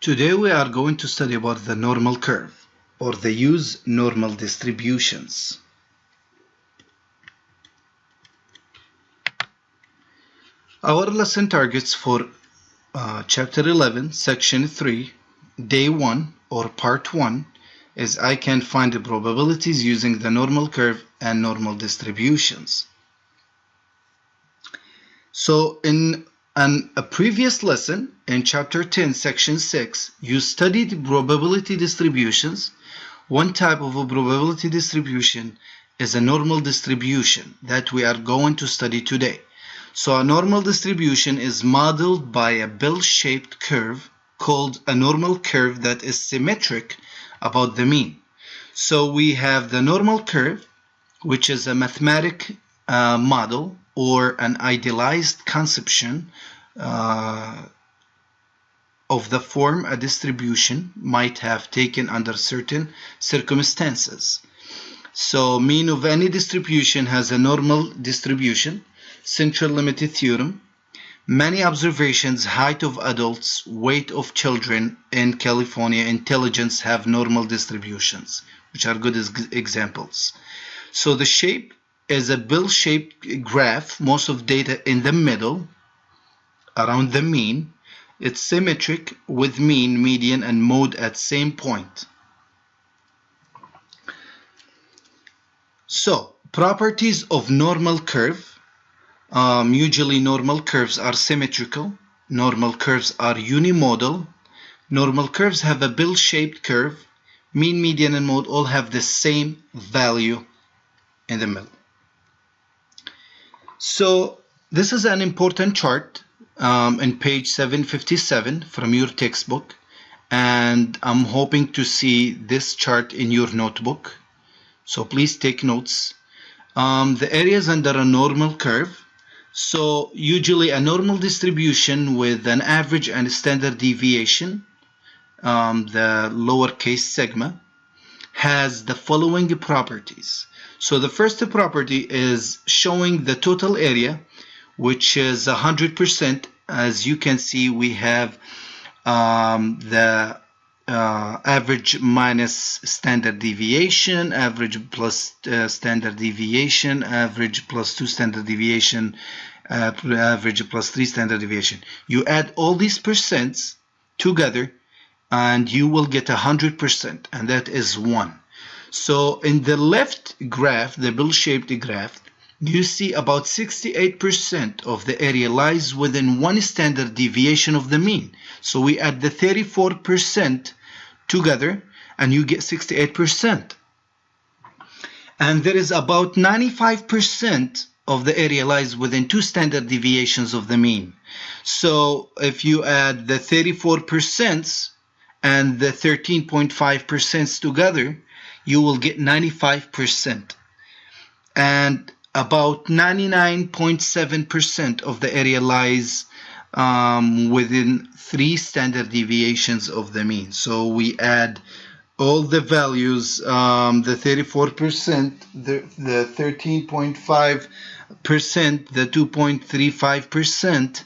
Today we are going to study about the normal curve, or the use normal distributions. Our lesson targets for chapter 11, section 3, day 1 or part 1 is I can find the probabilities using the normal curve and normal distributions. So in a previous lesson, in chapter 10, section 6, you studied probability distributions. One type of a probability distribution is a normal distribution that we are going to study today. So a normal distribution is modeled by a bell-shaped curve called a normal curve that is symmetric about the mean. So we have the normal curve, which is a mathematical model or an idealized conception of the form a distribution might have taken under certain circumstances. So mean of any distribution has a normal distribution, central limit theorem, many observations, height of adults, weight of children in California, intelligence have normal distributions, which are good examples. So the shape is a bell-shaped graph, most of data in the middle, around the mean. It's symmetric with mean, median, and mode at same point. So, properties of normal curve. Usually normal curves are symmetrical. Normal curves are unimodal. Normal curves have a bell-shaped curve. Mean, median, and mode all have the same value in the middle. So this is an important chart in page 757 from your textbook, and I'm hoping to see this chart in your notebook. So please take notes. The areas under a normal curve. So usually a normal distribution with an average and standard deviation, the lowercase sigma, has the following properties. So the first property is showing the total area, which is 100%. As you can see, we have the average minus standard deviation, average plus standard deviation, average plus 2 standard deviation, average plus 3 standard deviation. You add all these percents together and you will get 100%, and that is 1. So in the left graph, the bell-shaped graph, you see about 68% of the area lies within 1 standard deviation of the mean. So we add the 34% together and you get 68%. And there is about 95% of the area lies within 2 standard deviations of the mean. So if you add the 34% and the 13.5% together, you will get 95%. And about 99.7% of the area lies within 3 standard deviations of the mean. So we add all the values, the 34%, the 13.5%, the 2.35%.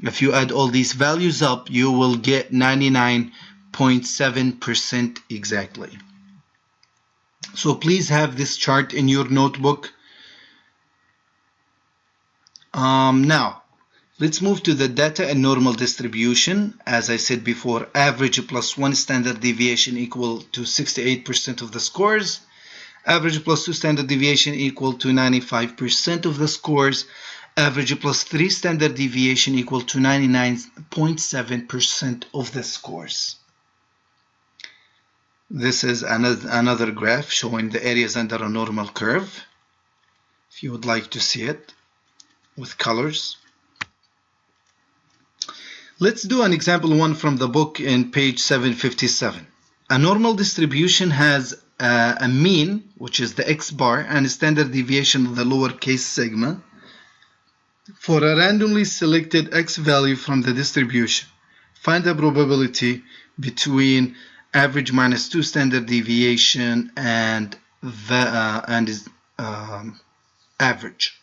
If you add all these values up, you will get 99.7% exactly. So please have this chart in your notebook. Now, let's move to the data and normal distribution. As I said before, average plus 1 standard deviation equal to 68% of the scores. Average plus 2 standard deviation equal to 95% of the scores. Average plus 3 standard deviation equal to 99.7% of the scores. This is another graph showing the areas under a normal curve, if you would like to see it with colors. Let's do an example 1 from the book in page 757. A normal distribution has a mean, which is the x bar, and a standard deviation of the lowercase sigma for a randomly selected x value from the distribution. Find the probability between average minus 2 standard deviation and average.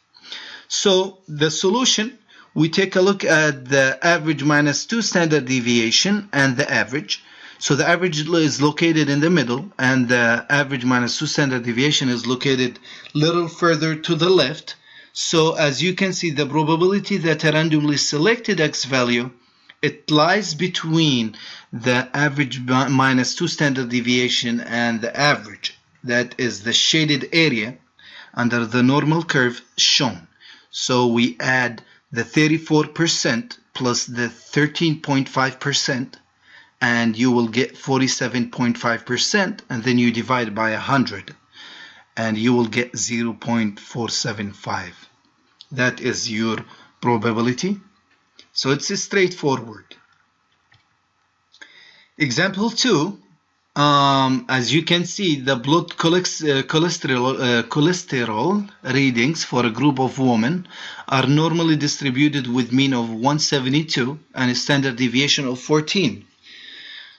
So the solution, we take a look at the average minus 2 standard deviation and the average. So the average is located in the middle, and the average minus 2 standard deviation is located a little further to the left. So as you can see, the probability that a randomly selected X value, it lies between the average minus 2 standard deviation and the average. That is the shaded area under the normal curve shown. So we add the 34% plus the 13.5%, and you will get 47.5%, and then you divide by 100 and you will get 0.475. that is your probability. So it's straightforward. Example 2, as you can see, the blood cholesterol readings for a group of women are normally distributed with mean of 172 and a standard deviation of 14.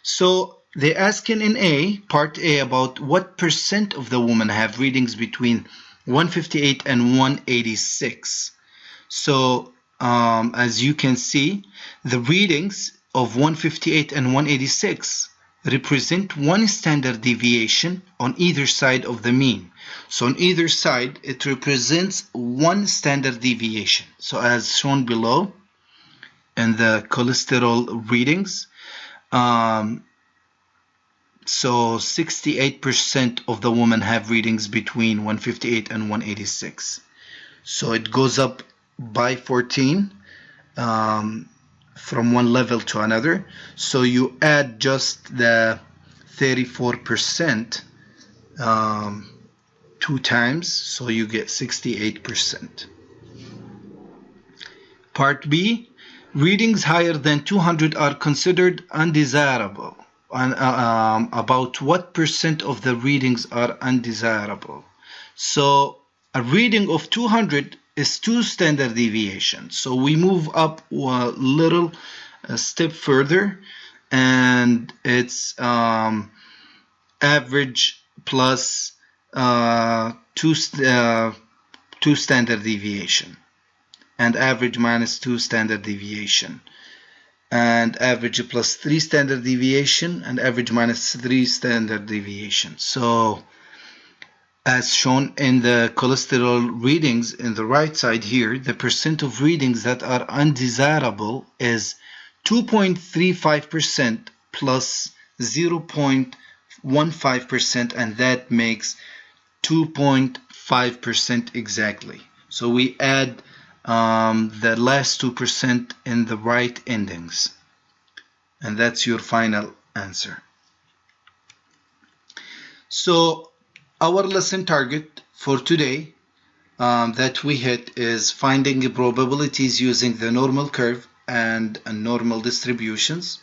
So they're asking in part A, about what percent of the women have readings between 158 and 186. So as you can see, the readings of 158 and 186 represent one standard deviation on either side of the mean. So on either side, it represents one standard deviation. So as shown below in the cholesterol readings, so 68% of the women have readings between 158 and 186. So it goes up by 14 from one level to another. So you add just the 34% 2 times, so you get 68%. Part B, readings higher than 200 are considered undesirable. About what percent of the readings are undesirable? So a reading of 200 is 2 standard deviations. So we move up a little step further, and it's average plus 2 standard deviation, and average minus 2 standard deviation, and average plus 3 standard deviation, and average minus 3 standard deviation. So as shown in the cholesterol readings in the right side here, the percent of readings that are undesirable is 2.35% plus 0.15%, and that makes 2.5% exactly. So we add the last 2% in the right endings, and that's your final answer. So our lesson target for today that we hit is finding probabilities using the normal curve and normal distributions,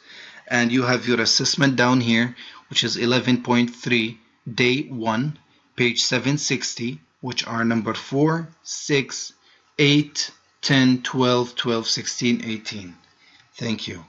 and you have your assessment down here, which is 11.3 day 1, page 760, which are number 4, 6, 8, 10, 12, 16, 18. Thank you.